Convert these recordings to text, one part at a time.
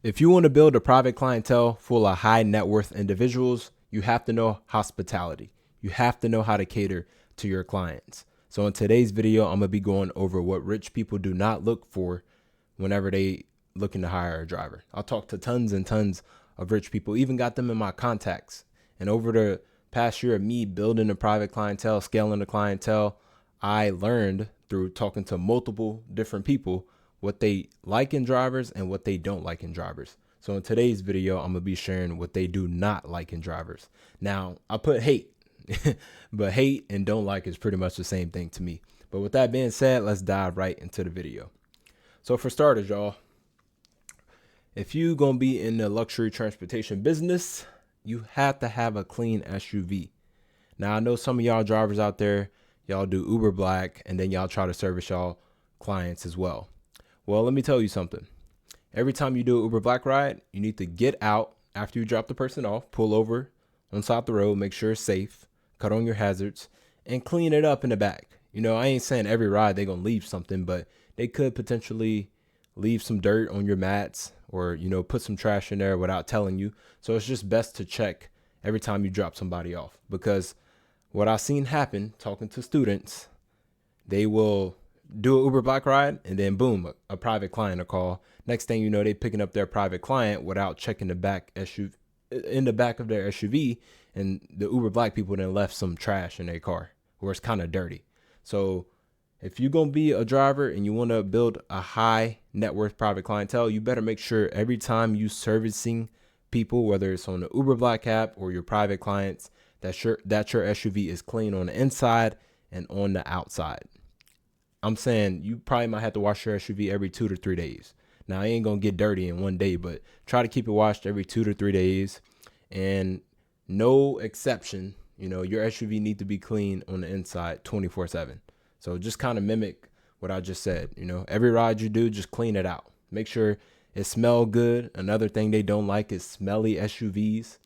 If you want to build a private clientele full of high net worth individuals, you have to know hospitality. You have to know how to cater to your clients. So in today's video, I'm going to be going over what rich people do not look for whenever they looking to hire a driver. I'll talk to tons and tons of rich people, even got them in my contacts. And over the past year of me building a private clientele, scaling the clientele, I learned through talking to multiple different people what they like in drivers and what they don't like in drivers. So in today's video, I'm going to be sharing what they do not like in drivers. Now, I put hate, but hate and don't like is pretty much the same thing to me. But with that being said, let's dive right into the video. So for starters, y'all, if you going to be in the luxury transportation business, you have to have a clean SUV. Now, I know some of y'all drivers out there, y'all do Uber Black, and then y'all try to service y'all clients as well. Well, let me tell you something. Every time you do an Uber Black ride, you need to get out after you drop the person off, pull over on side the road, make sure it's safe, cut on your hazards, and clean it up in the back. You know, I ain't saying every ride they're going to leave something, but they could potentially leave some dirt on your mats or, you know, put some trash in there without telling you. So it's just best to check every time you drop somebody off, because what I've seen happen talking to students, they will do an Uber Black ride and then boom, a private client will call. Next thing you know, they picking up their private client without checking the back SUV in the back of their SUV, and the Uber Black people then left some trash in their car where it's kind of dirty. So if you're going to be a driver and you want to build a high net worth private clientele, you better make sure every time you servicing people, whether it's on the Uber Black app or your private clients, that your SUV is clean on the inside and on the outside. I'm saying you probably might have to wash your SUV every 2 to 3 days. Now, I ain't going to get dirty in one day, but try to keep it washed every 2 to 3 days. And no exception, you know, your SUV need to be clean on the inside 24/7. So just kind of mimic what I just said. You know, every ride you do, just clean it out. Make sure it smells good. Another thing they don't like is smelly SUVs.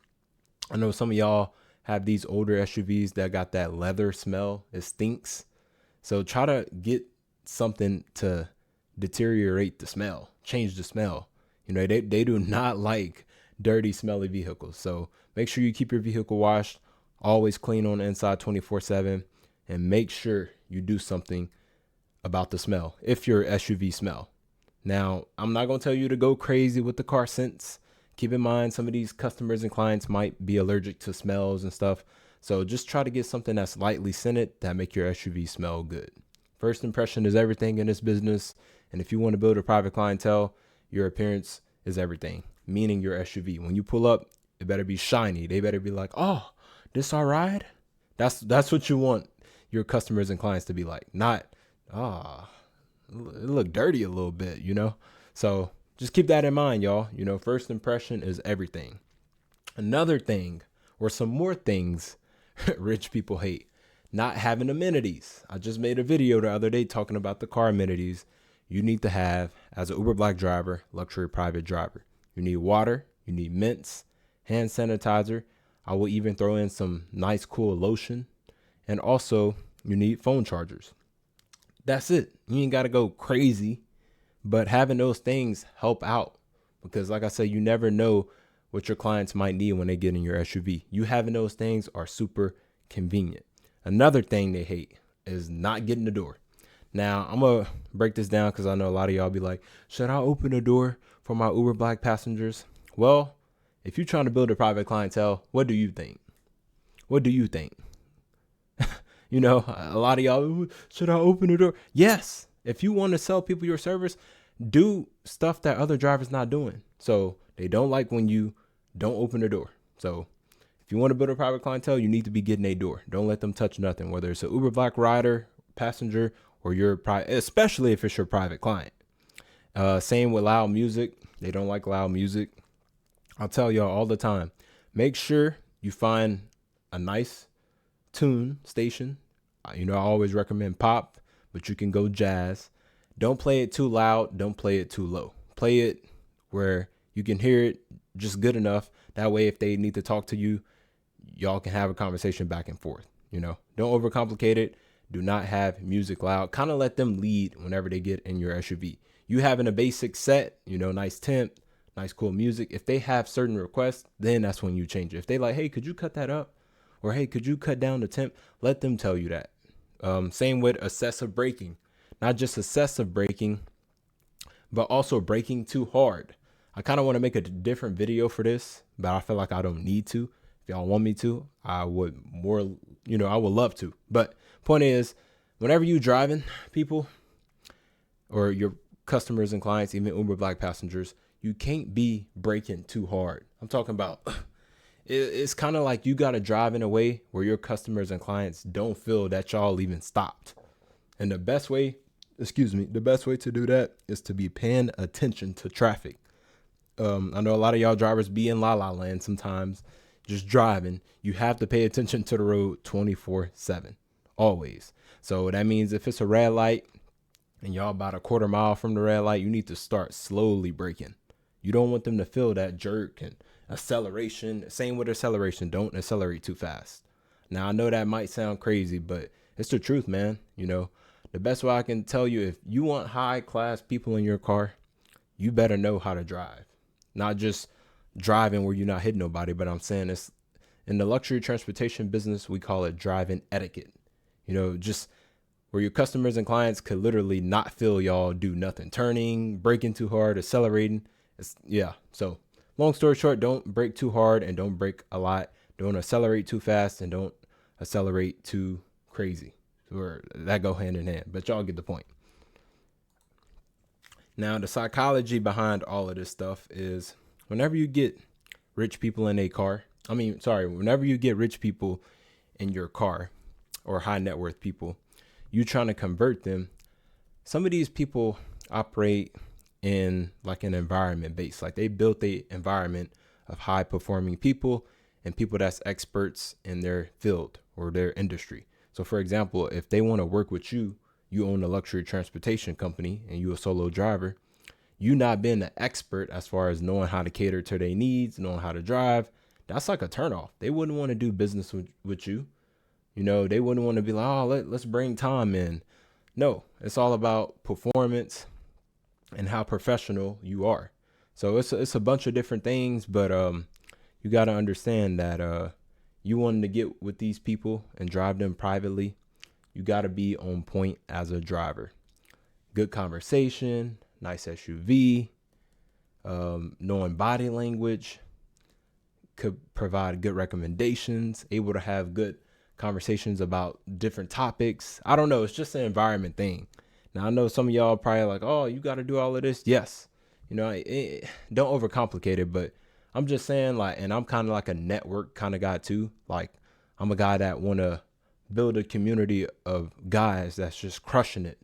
I know some of y'all have these older SUVs that got that leather smell. It stinks. So try to get something to deteriorate the smell, change the smell. You know, they do not like dirty, smelly vehicles. So make sure you keep your vehicle washed, always clean on the inside 24/7, and make sure you do something about the smell if your SUV smell. Now, I'm not going to tell you to go crazy with the car scents. Keep in mind, some of these customers and clients might be allergic to smells and stuff. So just try to get something that's lightly scented that make your SUV smell good. First impression is everything in this business. And if you want to build a private clientele, your appearance is everything, meaning your SUV. When you pull up, it better be shiny. They better be like, oh, this our ride? That's what you want your customers and clients to be like. Not, it look dirty a little bit, you know? So just keep that in mind, y'all. You know, first impression is everything. Another thing, or some more things rich people hate, not having amenities. I just made a video the other day talking about the car amenities you need to have as an Uber Black driver, luxury private driver. You need water, you need mints, hand sanitizer. I will even throw in some nice, cool lotion. And also, you need phone chargers. That's it. You ain't got to go crazy, but having those things help out, because like I said, you never know what your clients might need when they get in your SUV. You having those things are super convenient. Another thing they hate is not getting the door. Now, I'm going to break this down because I know a lot of y'all be like, should I open the door for my Uber Black passengers? Well, if you're trying to build a private clientele, what do you think? What do you think? You know, a lot of y'all, should I open the door? Yes. If you want to sell people your service, do stuff that other drivers not doing. So they don't like when you don't open the door. So if you want to build a private clientele, you need to be getting a door. Don't let them touch nothing, whether it's an Uber Black rider, passenger, or your private, especially if it's your private client. Same with loud music. They don't like loud music. I'll tell y'all all the time, make sure you find a nice tune station. You know, I always recommend pop, but you can go jazz. Don't play it too loud. Don't play it too low. Play it where you can hear it just good enough. That way, if they need to talk to you, y'all can have a conversation back and forth. You know, don't overcomplicate it. Do not have music loud. Kind of let them lead whenever they get in your SUV. You having a basic set, you know, nice temp, nice, cool music. If they have certain requests, then that's when you change it. If they like, hey, could you cut that up? Or hey, could you cut down the temp? Let them tell you that. Same with excessive braking. Not just excessive braking, but also braking too hard. I kind of want to make a different video for this, but I feel like I don't need to. If y'all want me to, I would I would love to. But point is, whenever you driving people or your customers and clients, even Uber Black passengers, you can't be braking too hard. I'm talking about it's kind of like you got to drive in a way where your customers and clients don't feel that y'all even stopped. And the best way to do that is to be paying attention to traffic. I know a lot of y'all drivers be in la la land sometimes, just driving. You have to pay attention to the road 24/7, always. So that means if it's a red light and y'all about a quarter mile from the red light, you need to start slowly braking. You don't want them to feel that jerk and acceleration. Same with acceleration. Don't accelerate too fast. Now, I know that might sound crazy, but it's the truth, man. The best way I can tell you, if you want high class people in your car, you better know how to drive. Not just driving where you're not hitting nobody, but I'm saying it's in the luxury transportation business, we call it driving etiquette. Just where your customers and clients could literally not feel y'all do nothing. Turning, braking too hard, accelerating. So long story short, don't brake too hard and don't brake a lot. Don't accelerate too fast and don't accelerate too crazy. Or that go hand in hand, but y'all get the point. Now, the psychology behind all of this stuff is whenever you get rich people in whenever you get rich people in your car or high net worth people, you trying to convert them. Some of these people operate in like an environment base, like they built a environment of high performing people and people that's experts in their field or their industry. So for example, if they want to work with you, you own a luxury transportation company and you a solo driver, you not being an expert as far as knowing how to cater to their needs, knowing how to drive, that's like a turnoff. They wouldn't want to do business with you. They wouldn't want to be like, oh, let's bring Tom in. No, it's all about performance and how professional you are. So it's a bunch of different things, but you got to understand that you wanting to get with these people and drive them privately, you got to be on point as a driver. Good conversation, nice SUV, knowing body language, could provide good recommendations, able to have good conversations about different topics. I don't know. It's just an environment thing. Now, I know some of y'all probably like, oh, you got to do all of this. Yes. Don't overcomplicate it, but I'm just saying, like, and I'm kind of like a network kind of guy too. Like, I'm a guy that want to build a community of guys that's just crushing it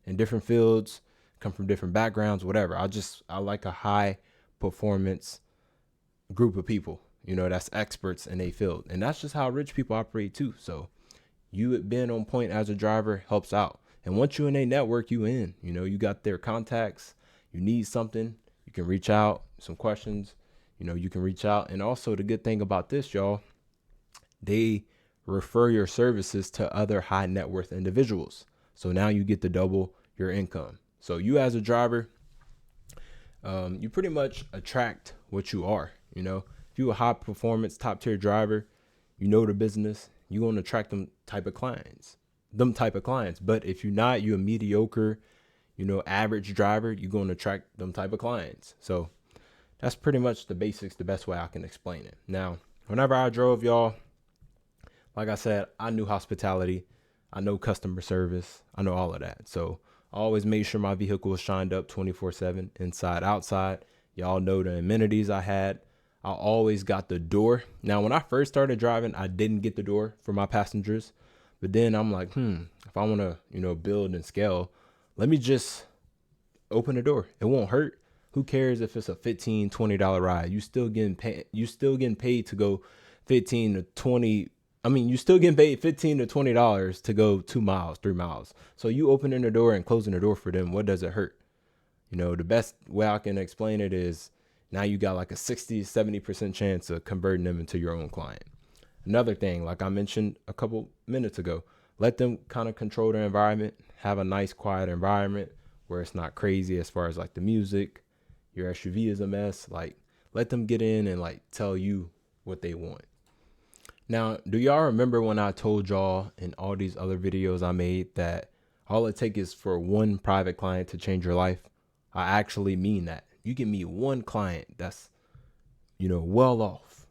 in different fields, come from different backgrounds, whatever. I like a high performance group of people, that's experts in a field. And that's just how rich people operate too. So you being on point as a driver helps out. And once you in a network, you in, you got their contacts, you need something, you can reach out, some questions, you can reach out. And also the good thing about this, y'all, they refer your services to other high net worth individuals. So now you get to double your income. So you as a driver, you pretty much attract what you are. If you're a high performance, top tier driver, the business, you're going to attract them type of clients. But if you're not, you're a mediocre, average driver, you're going to attract them type of clients. So that's pretty much the basics, the best way I can explain it. Now, whenever I drove, y'all, like I said, I knew hospitality. I know customer service. I know all of that. So I always made sure my vehicle was shined up 24/7, inside, outside. Y'all know the amenities I had. I always got the door. Now, when I first started driving, I didn't get the door for my passengers. But then I'm like, if I want to, build and scale, let me just open the door. It won't hurt. Who cares if it's a $15, $20 ride? You still getting paid to go 15 to 20. I mean, you still getting paid $15 to $20 to go 2 miles, 3 miles. So you opening the door and closing the door for them, what does it hurt? The best way I can explain it is now you got like a 60, 70% chance of converting them into your own client. Another thing, like I mentioned a couple minutes ago, let them kind of control their environment, have a nice, quiet environment where it's not crazy as far as like the music, your SUV is a mess. Like, let them get in and like tell you what they want. Now, do y'all remember when I told y'all in all these other videos I made that all it takes is for one private client to change your life? I actually mean that. You can meet one client that's, well off,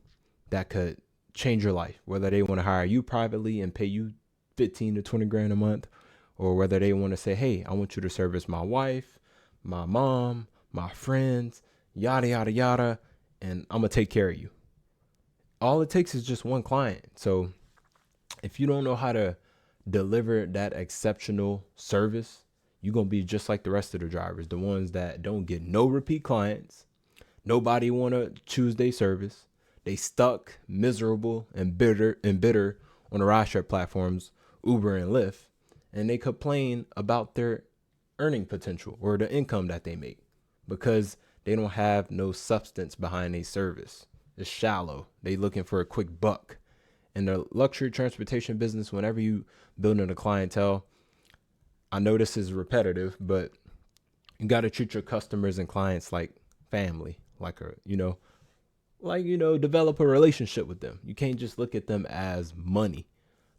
that could change your life, whether they want to hire you privately and pay you 15 to 20 grand a month, or whether they want to say, hey, I want you to service my wife, my mom, my friends, yada, yada, yada, and I'm going to take care of you. All it takes is just one client. So if you don't know how to deliver that exceptional service, you're going to be just like the rest of the drivers, the ones that don't get no repeat clients. Nobody want to choose their service. They stuck, miserable, and bitter on the rideshare platforms, Uber and Lyft, and they complain about their earning potential or the income that they make because they don't have no substance behind their service. It's shallow. They looking for a quick buck. In the luxury transportation business, whenever you building a clientele, I know this is repetitive, but you got to treat your customers and clients like family, like develop a relationship with them. You can't just look at them as money.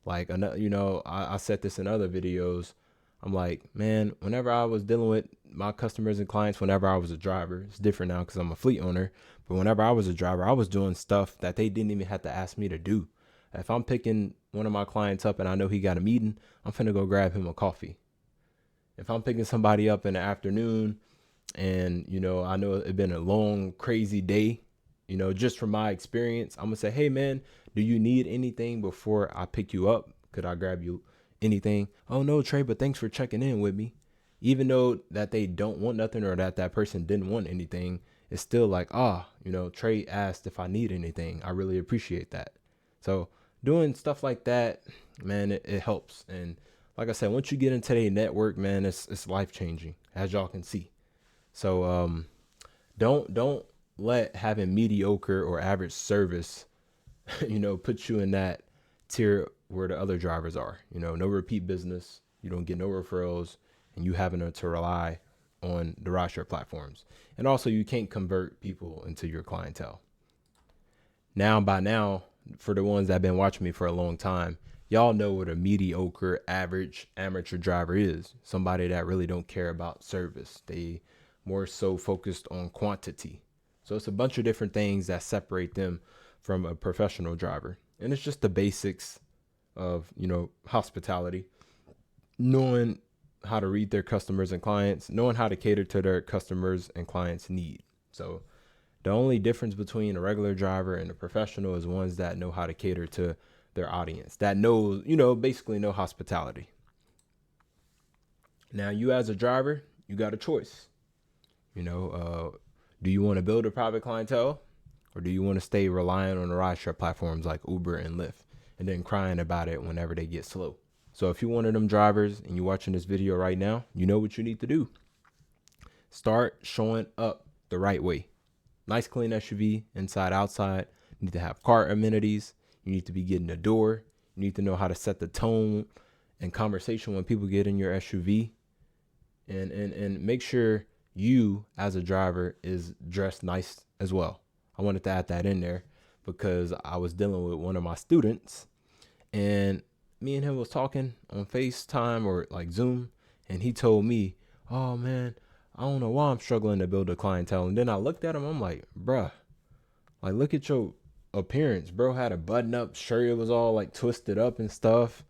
Like, I said this in other videos. I'm like, man, whenever I was dealing with my customers and clients, whenever I was a driver, it's different now because I'm a fleet owner. But whenever I was a driver, I was doing stuff that they didn't even have to ask me to do. If I'm picking one of my clients up and I know he got a meeting, I'm finna go grab him a coffee. If I'm picking somebody up in the afternoon and, I know it's been a long, crazy day, just from my experience, I'm gonna say, hey man, do you need anything before I pick you up? Could I grab you anything? Oh no, Trey, but thanks for checking in with me. Even though that they don't want nothing or that person didn't want anything, it's still like, Trey asked if I need anything. I really appreciate that. So doing stuff like that, man, it helps. And like I said, once you get into the network, man, it's life changing, as y'all can see. So don't let having mediocre or average service, put you in that tier where the other drivers are. No repeat business, you don't get no referrals, and you having to rely on the rideshare platforms. And also, you can't convert people into your clientele. By now, for the ones that have been watching me for a long time, y'all know what a mediocre, average, amateur driver is. Somebody that really don't care about service. They more so focused on quantity. So it's a bunch of different things that separate them from a professional driver. And it's just the basics of, hospitality, knowing how to read their customers and clients, knowing how to cater to their customers and clients' need. So the only difference between a regular driver and a professional is ones that know how to cater to their audience, that knows, basically know hospitality. Now, you as a driver, you got a choice. Do you want to build a private clientele, or do you want to stay reliant on the rideshare platforms like Uber and Lyft and then crying about it whenever they get slow? So if you're one of them drivers and you're watching this video right now, you know what you need to do. Start showing up the right way. Nice clean SUV, inside, outside. You need to have car amenities. You need to be getting the door. You need to know how to set the tone and conversation when people get in your SUV. And make sure you as a driver is dressed nice as well. I wanted to add that in there because I was dealing with one of my students, and me and him was talking on FaceTime or like Zoom, and he told me, oh man, I don't know why I'm struggling to build a clientele. And then I looked at him, I'm like, bruh, like, look at your appearance. Bro had a button up shirt. It was all like twisted up and stuff.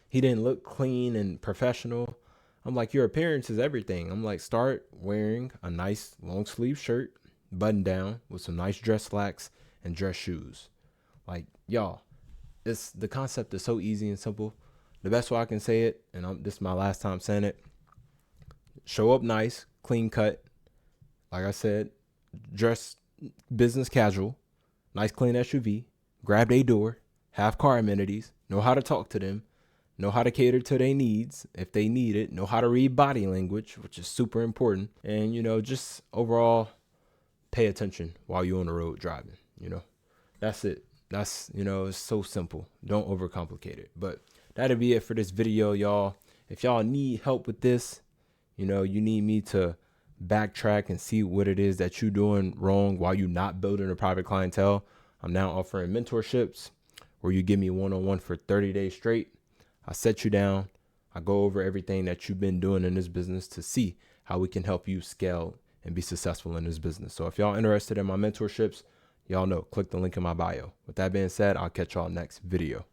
He didn't look clean and professional. I'm like, your appearance is everything. I'm like, start wearing a nice long sleeve shirt, button down with some nice dress slacks and dress shoes. Like, y'all, the concept is so easy and simple. The best way I can say it, and this is my last time saying it, show up nice, clean cut. Like I said, dress business casual, nice clean SUV, grab a door, have car amenities, know how to talk to them, know how to cater to their needs if they need it, know how to read body language, which is super important. And, just overall pay attention while you're on the road driving. That's it. That's, it's so simple. Don't overcomplicate it. But that'll be it for this video, y'all. If y'all need help with this, you need me to backtrack and see what it is that you're doing wrong while you're not building a private clientele, I'm now offering mentorships where you give me one-on-one for 30 days straight. I set you down. I go over everything that you've been doing in this business to see how we can help you scale and be successful in this business. So if y'all interested in my mentorships, y'all know, click the link in my bio. With that being said, I'll catch y'all next video.